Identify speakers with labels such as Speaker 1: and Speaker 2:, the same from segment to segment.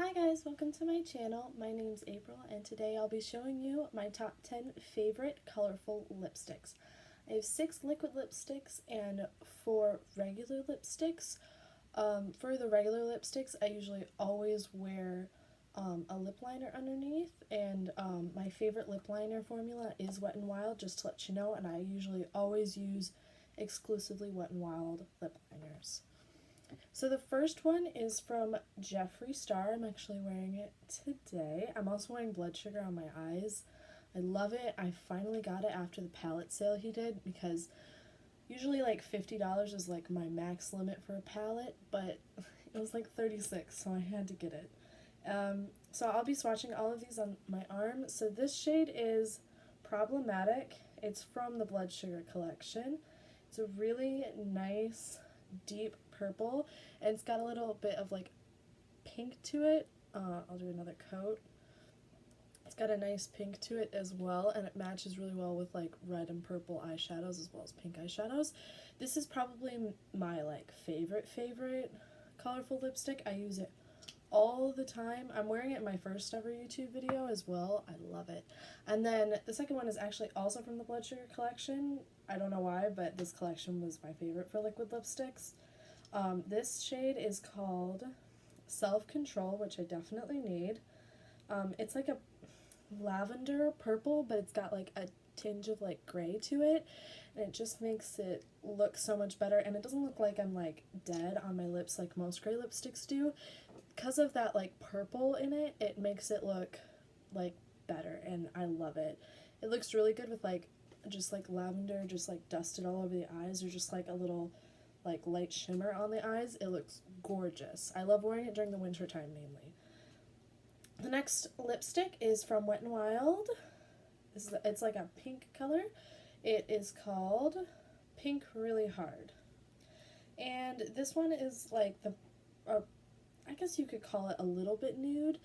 Speaker 1: Hi guys, welcome to my channel. My name's April and today I'll be showing you my top 10 favorite colorful lipsticks. I have 6 liquid lipsticks and 4 regular lipsticks. For the regular lipsticks, I usually always wear a lip liner underneath, and my favorite lip liner formula is Wet n Wild, just to let you know, and I usually always use exclusively Wet n Wild lip liners. So the first one is from Jeffree Star. I'm actually wearing it today. I'm also wearing blood sugar on my eyes. I love it. I finally got it after the palette sale he did, because usually like $50 is like my max limit for a palette, but it was like $36, so I had to get it. So I'll be swatching all of these on my arm. So this shade is Problematic. It's from the Blood Sugar collection. It's a really nice deep purple, and it's got a little bit of like pink to it. I'll do another coat. It's got a nice pink to it as well, and it matches really well with like red and purple eyeshadows as well as pink eyeshadows. This is probably my like favorite colorful lipstick. I use it all the time. I'm wearing it in my first ever YouTube video as well. I love it. And then the second one is actually also from the Blood Sugar collection. I don't know why, but this collection was my favorite for liquid lipsticks. This shade is called Self Control, which I definitely need. It's like a lavender purple, but it's got like a tinge of like gray to it, and it just makes it look so much better, and it doesn't look like I'm like dead on my lips like most gray lipsticks do. Because of that like purple in it, it makes it look like better, and I love it. It looks really good with like just like lavender just like dusted all over the eyes, or just like a little like light shimmer on the eyes. It looks gorgeous. I love wearing it during the winter time mainly. The next lipstick is from Wet n Wild. It's like a pink color. It is called Pink Really Hard, and this one is like I guess you could call it a little bit nude,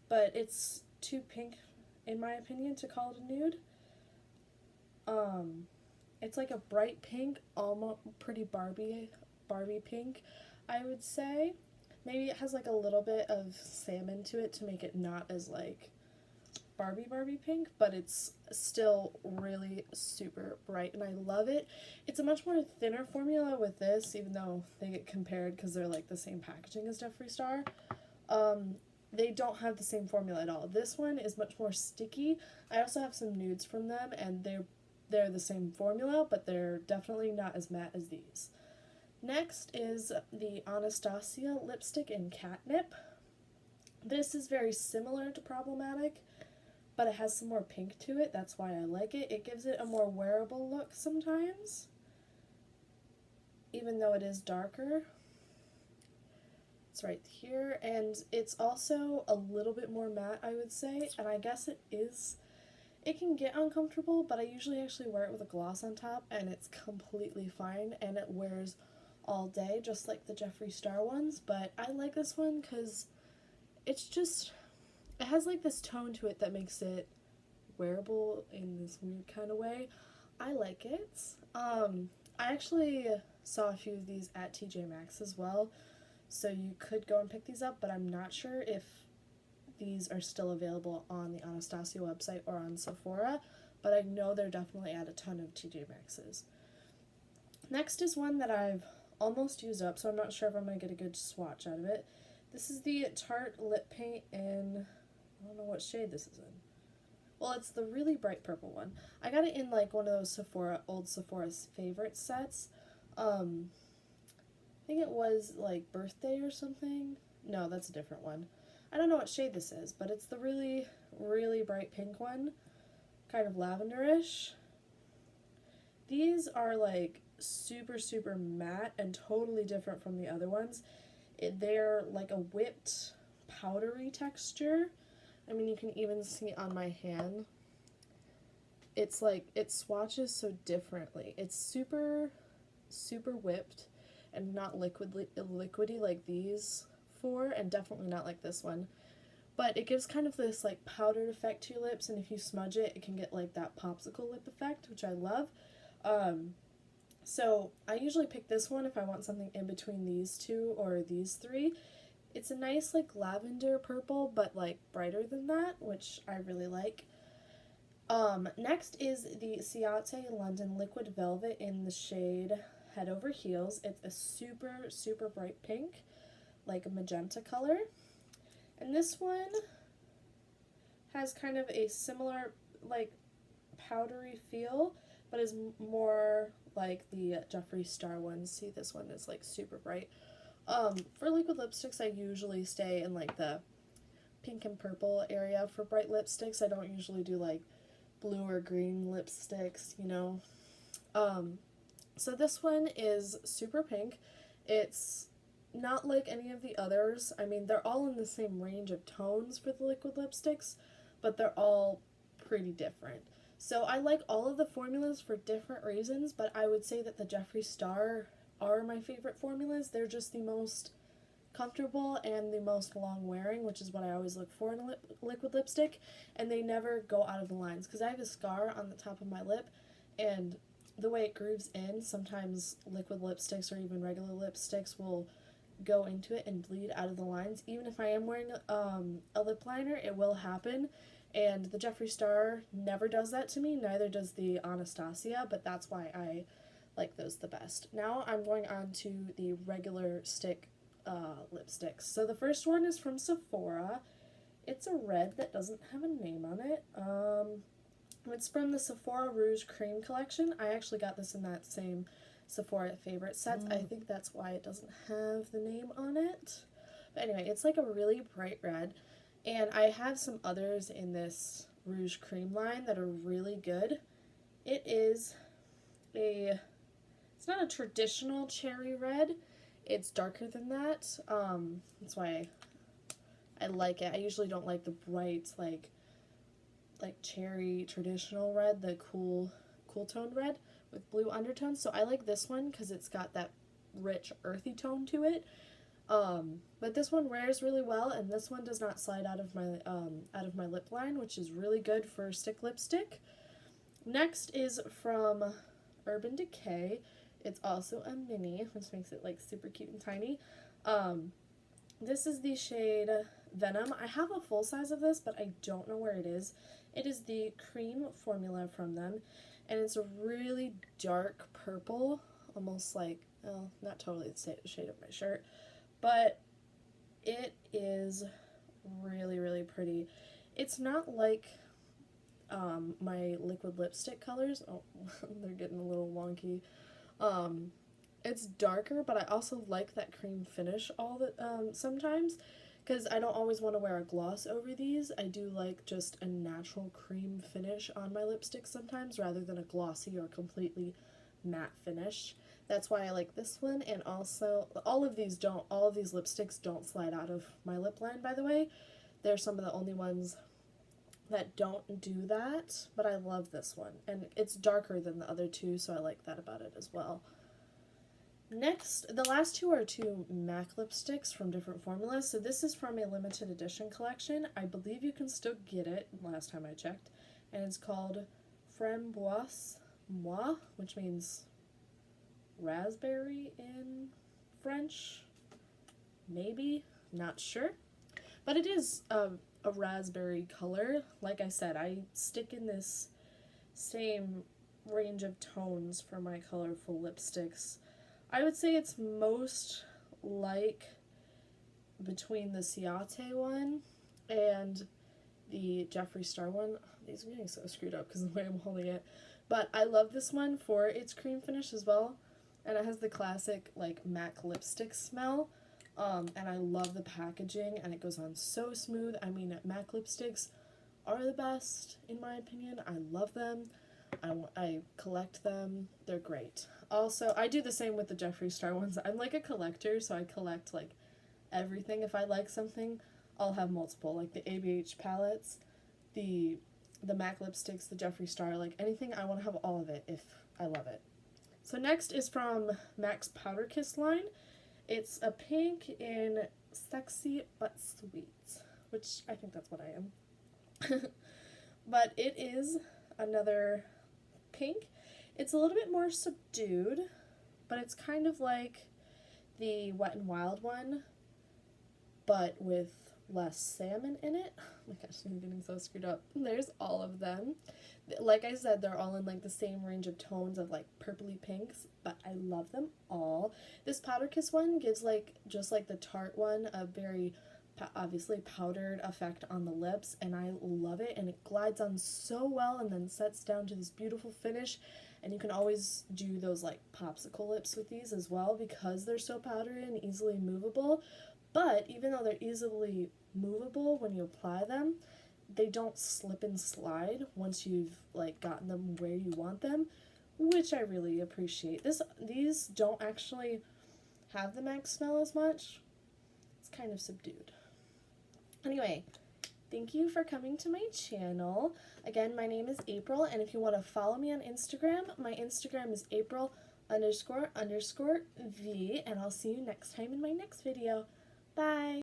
Speaker 1: but it's too pink in my opinion to call it a nude. It's like a bright pink, almost pretty Barbie pink, I would say. Maybe it has like a little bit of salmon to it to make it not as like Barbie pink, but it's still really super bright, and I love it. It's a much more thinner formula with this, even though they get compared because they're like the same packaging as Jeffree Star. They don't have the same formula at all. This one is much more sticky. I also have some nudes from them, and they're the same formula, but they're definitely not as matte as these. Next is the Anastasia lipstick in Catnip. This is very similar to Problematic, but it has some more pink to it. That's why I like it. It gives it a more wearable look sometimes, even though it is darker. It's right here, and it's also a little bit more matte, I would say, and I guess it can get uncomfortable, but I usually actually wear it with a gloss on top, and it's completely fine, and it wears all day, just like the Jeffree Star ones. But I like this one because it has like this tone to it that makes it wearable in this weird kind of way. I like it. I actually saw a few of these at TJ Maxx as well, so you could go and pick these up, but I'm not sure if these are still available on the Anastasia website or on Sephora, but I know they're definitely at a ton of TJ Maxx's. Next is one that I've almost used up, so I'm not sure if I'm going to get a good swatch out of it. This is the Tarte lip paint in, I don't know what shade this is in. Well, it's the really bright purple one. I got it in like one of those old Sephora's favorite sets. I think it was like birthday or something. No, that's a different one. I don't know what shade this is, but it's the really, really bright pink one, kind of lavenderish. These are like super matte and totally different from the other ones. They're like a whipped powdery texture. I mean, you can even see on my hand, it's like it swatches so differently. It's super whipped and not liquidy like these four, and definitely not like this one, but it gives kind of this like powdered effect to your lips, and if you smudge it, it can get like that popsicle lip effect, which I love. So I usually pick this one if I want something in between these two or these three. It's a nice like lavender purple, but like brighter than that, which I really like. Next is the Ciate London Liquid Velvet in the shade Head Over Heels. It's a super, super bright pink, like a magenta color. And this one has kind of a similar, like, powdery feel, but is more like the Jeffree Star one. See, this one is, like, super bright. For liquid lipsticks, I usually stay in, like, the pink and purple area for bright lipsticks. I don't usually do, like, blue or green lipsticks, you know. So this one is super pink. It's not like any of the others. I mean, they're all in the same range of tones for the liquid lipsticks, but they're all pretty different. So I like all of the formulas for different reasons, but I would say that the Jeffree Star are my favorite formulas. They're just the most comfortable and the most long wearing, which is what I always look for in a liquid lipstick, and they never go out of the lines because I have a scar on the top of my lip, and the way it grooves in, sometimes liquid lipsticks or even regular lipsticks will go into it and bleed out of the lines. Even if I am wearing a lip liner, it will happen, and the Jeffree Star never does that to me, neither does the Anastasia, but that's why I like those the best. Now I'm going on to the regular stick lipsticks. So the first one is from Sephora. It's a red that doesn't have a name on it. It's from the Sephora Rouge Cream collection. I actually got this in that same Sephora favorite sets. I think that's why it doesn't have the name on it. But anyway, it's like a really bright red. And I have some others in this Rouge Cream line that are really good. It is it's not a traditional cherry red. It's darker than that. That's why I like it. I usually don't like the bright, like cherry traditional red, the cool toned red with blue undertones. So I like this one because it's got that rich earthy tone to it. But this one wears really well, and this one does not slide out of my lip line, which is really good for stick lipstick. Next is from Urban Decay. It's also a mini, which makes it like super cute and tiny. This is the shade Venom. I have a full size of this, but I don't know where it is. It is the cream formula from them, and it's a really dark purple, almost like, well, not totally the shade of my shirt, but it is really, really pretty. It's not like my liquid lipstick colors. Oh, they're getting a little wonky. It's darker, but I also like that cream finish sometimes, because I don't always want to wear a gloss over these. I do like just a natural cream finish on my lipstick sometimes, rather than a glossy or completely matte finish. That's why I like this one, and also all of these lipsticks don't slide out of my lip line, by the way. They're some of the only ones that don't do that, but I love this one, and it's darker than the other two, so I like that about it as well. Next, the last two are two MAC lipsticks from different formulas. So this is from a limited edition collection. I believe you can still get it, last time I checked, and it's called Framboise Moi, which means raspberry in French, maybe, not sure, but it is a raspberry color. Like I said, I stick in this same range of tones for my colorful lipsticks. I would say it's most like between the Ciate one and the Jeffree Star one. These are getting so screwed up because of the way I'm holding it. But I love this one for its cream finish as well. And it has the classic like MAC lipstick smell. And I love the packaging, and it goes on so smooth. I mean, MAC lipsticks are the best in my opinion. I love them. I collect them. They're great. Also, I do the same with the Jeffree Star ones. I'm like a collector, so I collect like everything. If I like something, I'll have multiple, like the ABH palettes, the MAC lipsticks, the Jeffree Star, like anything. I want to have all of it if I love it. So next is from MAC's Powder Kiss line. It's a pink in Sexy But Sweet, which I think that's what I am. But it is another pink. It's a little bit more subdued, but it's kind of like the Wet n Wild one, but with less salmon in it. Oh my gosh, I'm getting so screwed up. There's all of them. Like I said, they're all in like the same range of tones of like purpley pinks, but I love them all. This Powder Kiss one gives like, just like the Tarte one, a very obviously powdered effect on the lips, and I love it, and it glides on so well and then sets down to this beautiful finish. And you can always do those like popsicle lips with these as well because they're so powdery and easily movable. But even though they're easily movable when you apply them, they don't slip and slide once you've like gotten them where you want them, which I really appreciate. These don't actually have the MAC smell as much. It's kind of subdued. Anyway, thank you for coming to my channel. Again, my name is April, and if you want to follow me on Instagram, my Instagram is April__V, and I'll see you next time in my next video. Bye!